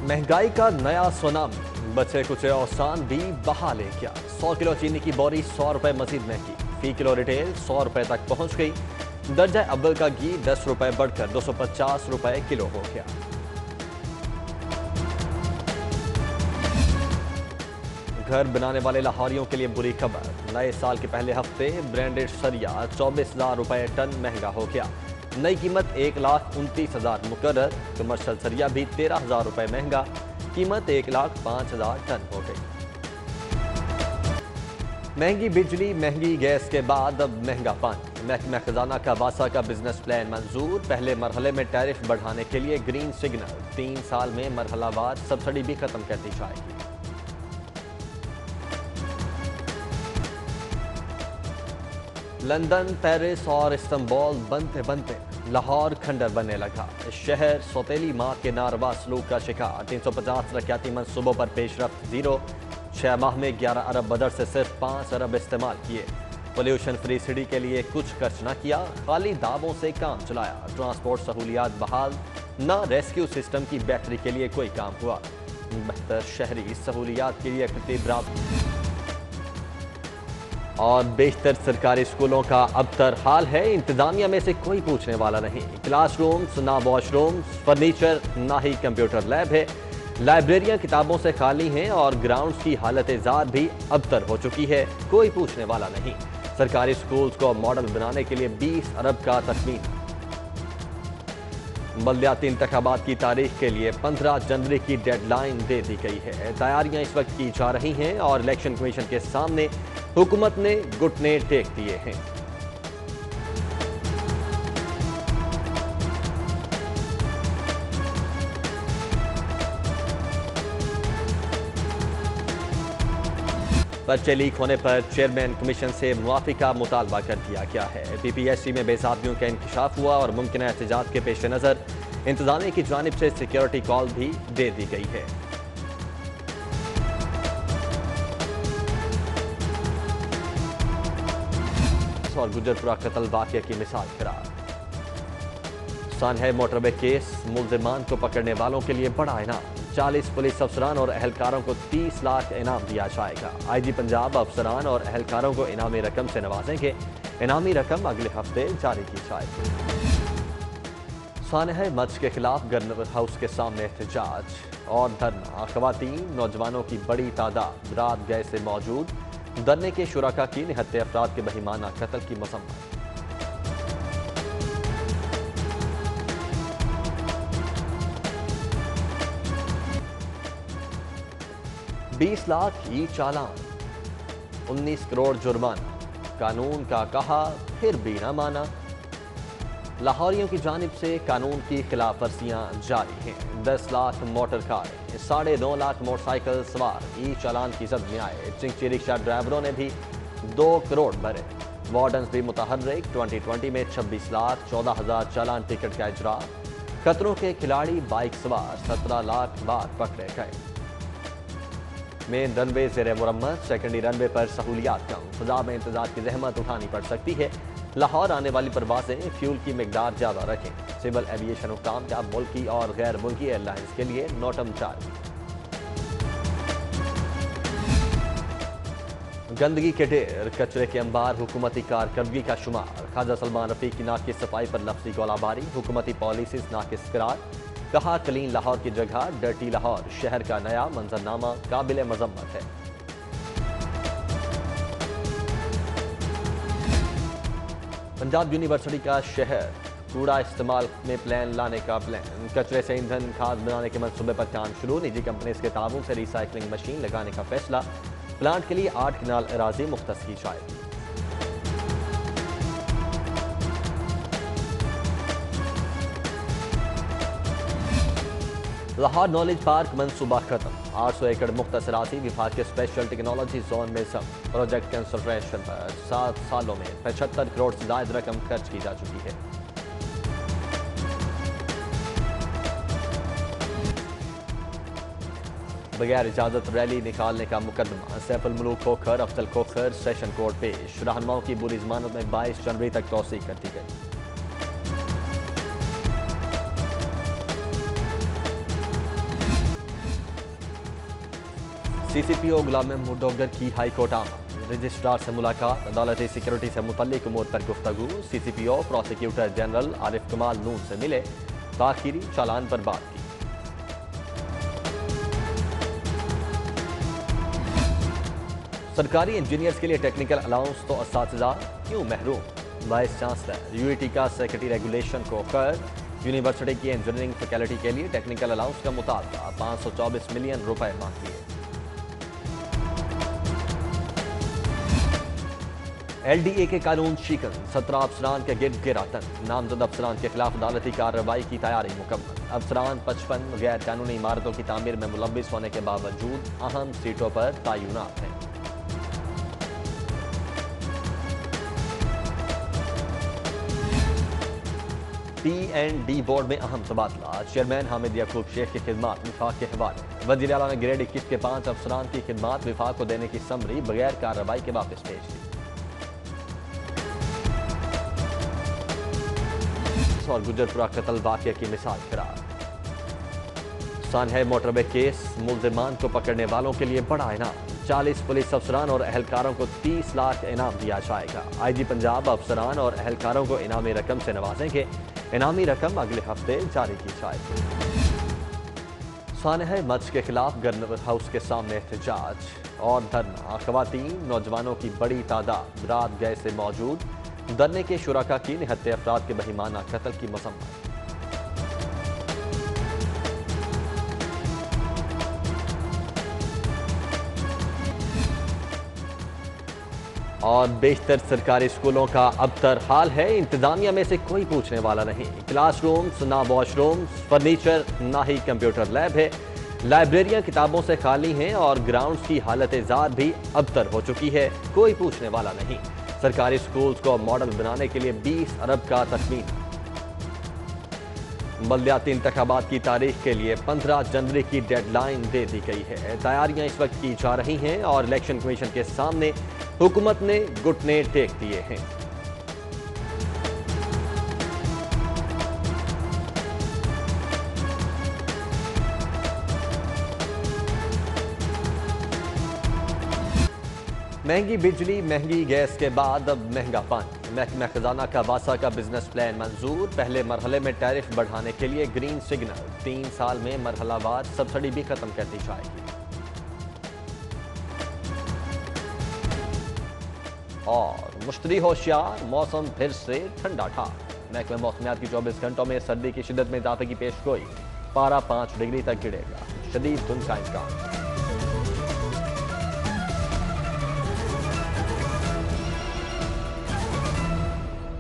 महंगाई का नया सुनामी, बचे कुछ औसान भी बहा ले क्या। 100 किलो चीनी की बोरी 100 रुपए मजीद महंगी, फी किलो रिटेल 100 रुपए तक पहुंच गई। दर्जा अव्वल का घी 10 रुपए बढ़कर 250 रुपए किलो हो गया। घर बनाने वाले लाहौरियों के लिए बुरी खबर, नए साल के पहले हफ्ते ब्रांडेड सरिया 24,000 रुपए टन महंगा हो गया। नई कीमत 1,29,000 मुकर्रर, कमर्शियल सरिया भी 13,000 रुपए महंगा, कीमत 1,05,000 टन हो गई। महंगी बिजली, महंगी गैस के बाद अब महंगा पानी। महकमा खजाना का वासा का बिजनेस प्लान मंजूर, पहले मरहले में टैरिफ बढ़ाने के लिए ग्रीन सिग्नल, 3 साल में मरहलावार सब्सिडी भी खत्म कर दी जाएगी। लंदन, पेरिस और इस्तांबुल बनते बनते लाहौर खंडर बनने लगा। शहर सौतेली माह के नारवा सलूक का शिकार, 350 तरक्याती मंसूबों पर पेशरफ्त जीरो। 6 माह में 11 अरब बजट से सिर्फ 5 अरब इस्तेमाल किए। पोल्यूशन फ्री सिटी के लिए कुछ खर्च न किया, खाली दावों से काम चलाया। ट्रांसपोर्ट सहूलियात बहाल, न रेस्क्यू सिस्टम की बेहतरी के लिए कोई काम हुआ। बेहतर शहरी सहूलियात के लिए और बेहतर सरकारी स्कूलों का अबतर हाल है, इंतजामिया में से कोई पूछने वाला नहीं। क्लासरूम्स ना वॉशरूम्स, फर्नीचर ना ही कंप्यूटर लैब है। लाइब्रेरियां किताबों से खाली हैं और ग्राउंड्स की हालत ज़ात भी अबतर हो चुकी है, कोई पूछने वाला नहीं। सरकारी स्कूल्स को मॉडल बनाने के लिए 20 अरब का तखमीना। बल्दियाती इंतखाबात की तारीख के लिए 15 जनवरी की डेडलाइन दे दी गई है। तैयारियां इस वक्त की जा रही हैं और इलेक्शन कमीशन के सामने हुकूमत ने घुटने टेक दिए हैं। पर्चे लीक होने पर चेयरमैन कमीशन से मुआफी का मुतालबा कर दिया गया है। PPSC में बेसाबियों का इंकशाफ हुआ और मुमकिन एहतजाज के पेश नज़र इंतजामिया की जानिब से सिक्योरिटी कॉल भी दे दी गई है। और गुजरपुरा कत्ल वाक़या की मिसाल करार। सानहा मोटरवे केस, मुल्जिमान को पकड़ने वालों के लिए बड़ा इनाम। 40 पुलिस अफसरान और एहलकारों को 30 लाख इनाम दिया जाएगा। IG पंजाब अफसरान और एहलकारों को इनामी रकम से नवाजेंगे। इनामी रकम अगले हफ्ते जारी की जाएगी। सानहा मर्च के खिलाफ गवर्नर हाउस के सामने एहतजाज और धरना। खवातीन नौजवानों की बड़ी तादाद रात गए से मौजूद। धरने के शुरका की निहत्ते अफराद के बहिमाना कत्ल की मजम्मत। $20 लाख ही चालान, 19 करोड़ जुर्माना। कानून का कहा फिर भी न माना। लाहौरियों की जानिब से कानून की खिलाफ वर्जियां जारी हैं। 10 लाख मोटर कारें, 9.5 लाख मोटरसाइकिल सवार ई चालान की जद में आए। चिंची रिक्शा ड्राइवरों ने भी 2 करोड़ भरे। वार्डन्स भी मुतहर्रिक। 2020 में 26 लाख 14,000 चालान टिकट का इजरा। खतरों के खिलाड़ी बाइक सवार 17 लाख बार पकड़े गए। मेन रनवे ज़ेर मुरम्मत, सेकेंडरी रनवे पर सहूलियात कम। फजा में इंतजार की जहमत उठानी पड़ सकती है। लाहौर आने वाली परवाजें फ्यूल की मिकदार ज़्यादा रखें। सिविल एविएशन हुक्काम या मुल्की और गैर मुल्की एयरलाइंस के लिए नोटम जारी। गंदगी के ढेर, कचरे के अंबार, हुकूमती कारकर्दगी का शुमार। ख्वाजा सलमान रफीक की नाक की सफाई पर लफ्जी गोलाबारी, हुकूमती पॉलिसीज नाकिस करार। कहा क्लीन लाहौर की जगह डर्टी लाहौर, शहर का नया मंजरनामा काबिल मजम्मत है। पंजाब यूनिवर्सिटी का शहर कूड़ा इस्तेमाल में प्लान लाने का प्लान। कचरे से ईंधन खाद बनाने के मंसूबे पर काम शुरू। निजी कंपनीज के ताबून से रिसाइकलिंग मशीन लगाने का फैसला। प्लांट के लिए 8 कनाल अराजी मुख्तस की जाएगी। लाहौर नॉलेज पार्क मंसूबा खत्म। 800 एकड़ मुख्तस अराजी विभाग के स्पेशल टेक्नोलॉजी जोन में सब। प्रोजेक्ट कंस्ट्रक्शन पर 7 सालों में 75 करोड़ से ज्यादा रकम खर्च की जा चुकी है। बगैर इजाजत रैली निकालने का मुकदमा। सैफुल मुलूक खोखर, अफजल खोखर सेशन कोर्ट पेश। रहनुमाओं की बुरी जमानत में 22 जनवरी तक तौसीक कर दी गई। CCPO गुलाम महमूद डोगर की हाई कोर्ट आमद, रजिस्ट्रार से मुलाकात, अदालती सिक्योरिटी से मुतल्लिक उमूर पर गुफ्तगू। CCPO प्रोसिक्यूटर जनरल आरिफ कमाल नून से मिले, ताखीरी चालान पर बात की। सरकारी इंजीनियर्स के लिए टेक्निकल अलाउंस तो असातिज़ा क्यों महरूम? वाइस चांसलर UET का सेक्रेटरी रेगुलेशन को कर। यूनिवर्सिटी की इंजीनियरिंग फैकल्टी के लिए टेक्निकल अलाउंस का मुतालबा, 524 मिलियन रुपए मांग लिए। LDA के कानून शिकन, 17 अफसरान के गिर्द गिरातन, नामजद अफसरान के खिलाफ अदालती कार्रवाई की तैयारी मुकम्मल। अफसरान 55 गैर कानूनी इमारतों की तामीर में मुलव्विस होने के बावजूद अहम सीटों पर तैनात हैं। T&D बोर्ड में अहम तबादला, चेयरमैन हामिद याकूब शेख की खिदमात विफाक के हवाले। वज़ीर आला ने ग्रेड 21 के 5 अफसरान की खिदमात विफाक को देने की समरी बगैर कार्रवाई के वापस भेज दी। और गुजरपुरा कत्ल वाक़या की मिसाल करार। सानहा मोटरवे केस, मुल्जिमान को पकड़ने वालों के लिए बड़ा इनाम, 40 पुलिस अफसरान और एहलकारों को 30 लाख इनाम दिया जाएगा। IG पंजाब अफसरान और एहलकारों को इनामी रकम से नवाजेंगे। इनामी रकम अगले हफ्ते जारी की जाएगी। सानहा मच के खिलाफ गवर्नर हाउस के सामने एहतजाज और धरना, ख़वातीन नौजवानों की बड़ी तादाद रात गए से मौजूद। धरने के शुरका की निहत्ते अफराद के बहिमाना कत्ल की मजम्मत। और बेशतर सरकारी स्कूलों का अबतर हाल है, इंतजामिया में से कोई पूछने वाला नहीं। क्लासरूम्स ना वॉशरूम्स, फर्नीचर ना ही कंप्यूटर लैब है। लाइब्रेरियां किताबों से खाली हैं और ग्राउंड्स की हालत ज़ात भी अबतर हो चुकी है, कोई पूछने वाला नहीं। सरकारी स्कूल्स को मॉडल बनाने के लिए 20 अरब का तखमीना। बल्दियाती इंतखाबात की तारीख के लिए 15 जनवरी की डेडलाइन दे दी गई है। तैयारियां इस वक्त की जा रही हैं और इलेक्शन कमीशन के सामने हुकूमत ने घुटने टेक दिए हैं। महंगी बिजली, महंगी गैस के बाद अब महंगा पानी। महकमा खजाना का वासा का बिजनेस प्लान मंजूर। पहले मरहले में टैरिफ बढ़ाने के लिए ग्रीन सिग्नल, 3 साल में मरहलावार सब्सिडी भी खत्म कर दी जाएगी। और मुश्तरी होशियार, मौसम फिर से ठंडा ठार। महकमा मौसमियात की 24 घंटों में सर्दी की शिद्दत में इजाफे की पेशगोई, पारा 5 डिग्री तक गिरेगा, शदीद धुंध का इम्कान।